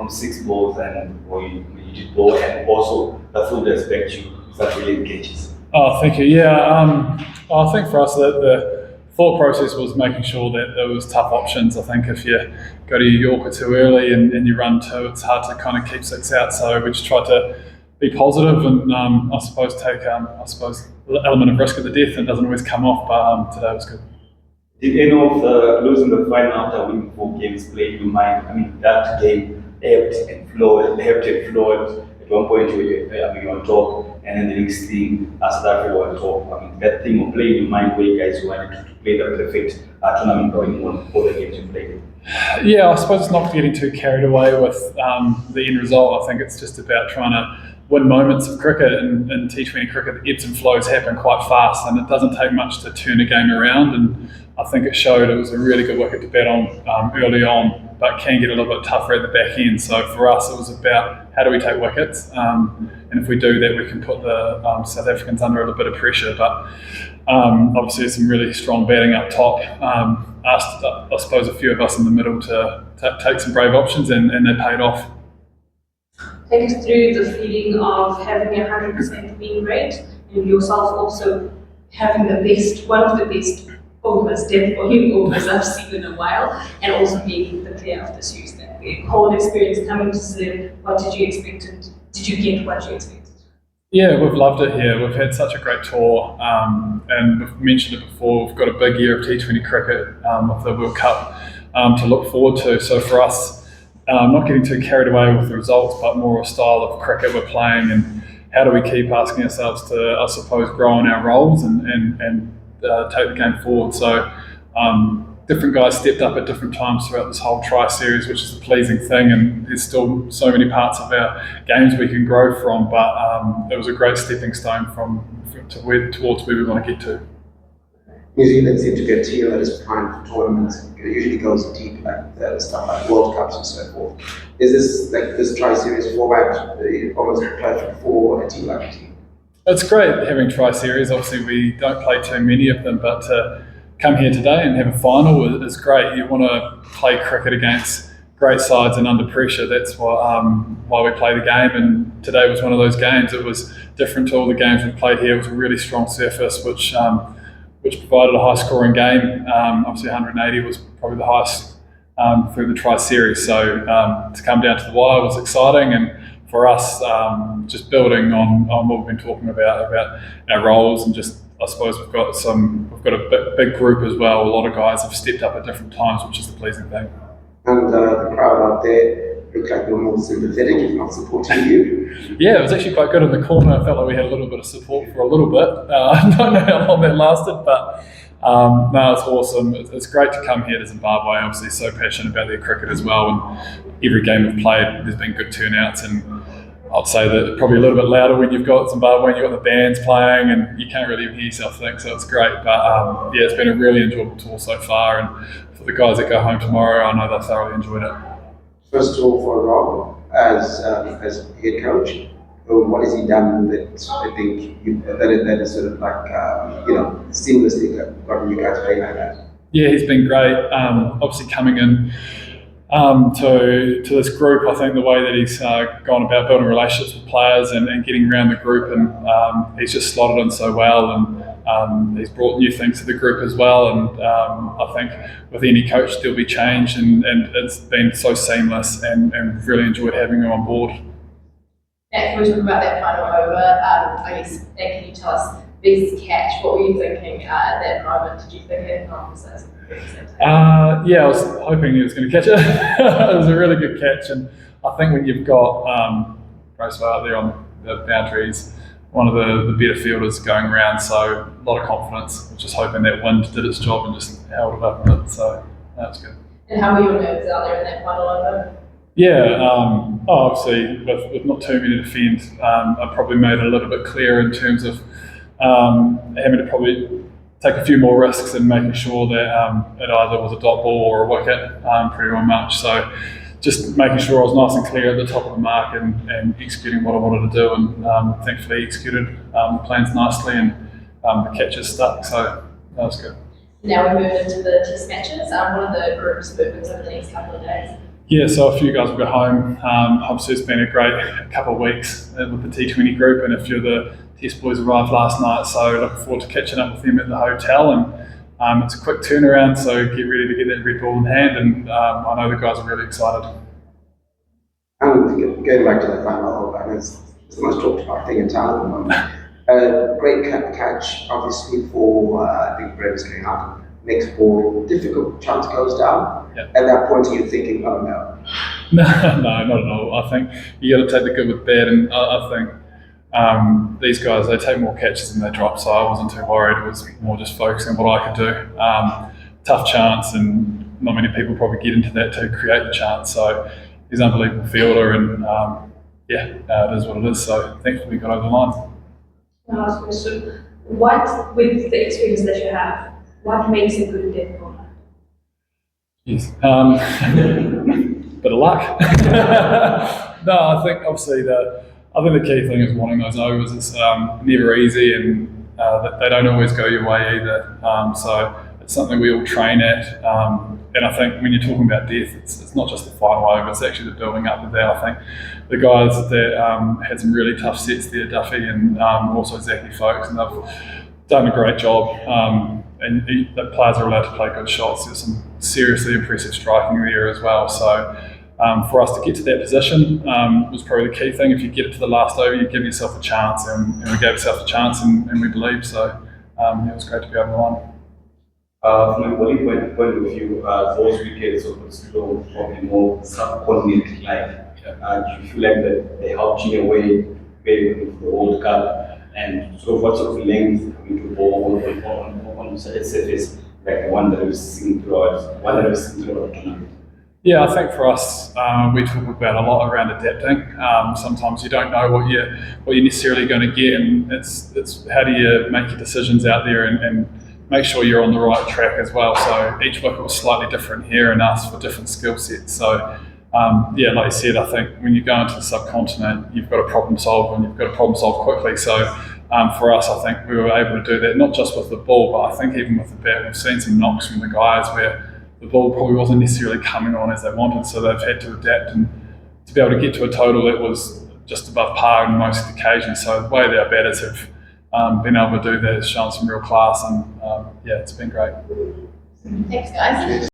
from 6 balls and you did ball, and also the field expects you that really engages. Oh, thank you. Yeah, I think for us the thought process was making sure that there was tough options. I think if you go to your Yorker too early and you run two, it's hard to kind of keep 6 out. So we just tried to be positive and I suppose take the element of risk of the death, and it doesn't always come off, but today was good. Did any of the losing the final after winning 4 games play in your mind? I mean, that game ebbed and flowed. At one point, you were on top, and then the next thing, South Africa were on top. I mean, that thing will play in your mind where you guys wanted to play the perfect tournament going on all the games you played. Yeah, I suppose it's not getting too carried away with the end result. I think it's just about trying to win moments of cricket, and in T20 cricket, the ebbs and flows happen quite fast, and it doesn't take much to turn a game around. And I think it showed it was a really good wicket to bat on early on, but can get a little bit tougher at the back end. So for us, it was about how do we take wickets, and if we do that, we can put the South Africans under a little bit of pressure. But obviously, some really strong batting up top. Asked, I suppose, a few of us in the middle to take some brave options, and they paid off. Take us through the feeling of having 100% win rate, and yourself also having one of the best overs, dead volume overs I've seen in a while, and also being the player of the series. That the whole experience coming to Zim, what did you expect, and did you get what you expected? Yeah, we've loved it here. We've had such a great tour, and we've mentioned it before. We've got a big year of T20 cricket with the World Cup to look forward to. So for us, not getting too carried away with the results, but more a style of cricket we're playing, and how do we keep asking ourselves to, I suppose, grow in our roles and take the game forward. So different guys stepped up at different times throughout this whole try series, which is a pleasing thing, and there's still so many parts of our games we can grow from, but it was a great stepping stone towards where we want to get to. New Zealand seem to get teal at its prime for tournaments. It usually goes deep, like stuff like World Cups and so forth. Is this tri series format almost perfect for a team like a team? It's great having tri series. Obviously, we don't play too many of them, but to come here today and have a final is great. You want to play cricket against great sides and under pressure. That's why we play the game. And today was one of those games. It was different to all the games we played here. It was a really strong surface, which provided a high-scoring game. Obviously, 180 was probably the highest through the tri-series. So to come down to the wire was exciting, and for us, just building on what we've been talking about our roles, and just I suppose we've got a big group as well. A lot of guys have stepped up at different times, which is the pleasing thing. And the crowd out there looked like they were more sympathetic, if not supporting you. Yeah, it was actually quite good in the corner. I felt like we had a little bit of support for a little bit. I don't know how long that lasted, but no, it's awesome. It's great to come here to Zimbabwe. Obviously, so passionate about their cricket as well. And every game we've played, there's been good turnouts. And I'd say that probably a little bit louder when you've got Zimbabwe and you've got the bands playing and you can't really hear yourself think. So it's great. But yeah, it's been a really enjoyable tour so far. And for the guys that go home tomorrow, I know they thoroughly enjoyed it. First of all, for Rob, as head coach, what has he done that I think that is sort of like seamlessly gotten you guys playing like that? Yeah, he's been great. Obviously, coming in to this group, I think the way that he's gone about building relationships with players and getting around the group, and he's just slotted in so well, and he's brought new things to the group as well. And I think with any coach there'll be change, and it's been so seamless, and really enjoyed having him on board. If we're talking about that final over, I guess, can you tell us best catch? What were you thinking at that moment? Did you think it? Yeah, I was hoping he was going to catch it. It was a really good catch, and I think when you've got Raceway out there on the boundaries, one of the better fielders going around, so a lot of confidence. Just hoping that wind did its job and just held it up a bit, so that was good. And how were your nerves out there in that final over? Yeah, obviously with not too many to defend, I probably made it a little bit clearer in terms of having to probably take a few more risks and making sure that it either was a dot ball or a wicket pretty well much. So just making sure I was nice and clear at the top of the mark and executing what I wanted to do, and thankfully executed the plans nicely, and the catches stuck, so that was good. Now we move into the test matches. What are the group's movements over the next couple of days? Yeah, so a few guys will go home. Obviously, it's been a great couple of weeks with the T20 group, and a few of the Test boys arrived last night, so looking forward to catching up with them at the hotel. And it's a quick turnaround, so get ready to get that red ball in hand, and I know the guys are really excited. And going back to the final, I know it's the most talked about thing in town at the moment. Great catch, obviously, for I think Brent's going out. Next ball, difficult chance goes down. Yep. At that point, you're thinking, oh no. No, not at all. I think you got to take the good with bad, and I think these guys, they take more catches than they drop, so I wasn't too worried. It was more just focusing on what I could do. Tough chance, and not many people probably get into that to create the chance. So he's an unbelievable fielder, and it is what it is. So thankfully we got over the line. Last question. What, with the experience that you have, what makes a good dead bowler? Yes. Bit of luck. No, I think obviously the key thing is wanting those overs. It's never easy, and they don't always go your way either. So it's something we all train at. And I think when you're talking about depth, it's not just the final over, it's actually the building up of that. I think the guys that had some really tough sets there, Duffy and also Zachy Folks, and they've done a great job. And the players are allowed to play good shots. There's some seriously impressive striking there as well. So for us to get to that position was probably the key thing. If you get it to the last over, you give yourself a chance, and we gave ourselves a chance, and we believe. So it was great to be over the line. From a bowling point of view, those wickets were still probably more subcontinent like. Do you feel like that they helped you away with the World Cup, and sort of what sort of length to bowl on surface like the one that we've seen throughout the tournament? Yeah, I think for us, we talk about a lot around adapting. Sometimes you don't know what you're necessarily going to get, and it's how do you make your decisions out there and make sure you're on the right track as well. So each wicket was slightly different here and asked for different skill sets. So like you said, I think when you go into the subcontinent, you've got to problem solve, and you've got to problem solve quickly. So for us, I think we were able to do that, not just with the ball, but I think even with the bat. We've seen some knocks from the guys where the ball probably wasn't necessarily coming on as they wanted, so they've had to adapt and to be able to get to a total that was just above par on most occasions. So the way that our batters have been able to do that has shown some real class, and it's been great. Thanks, guys.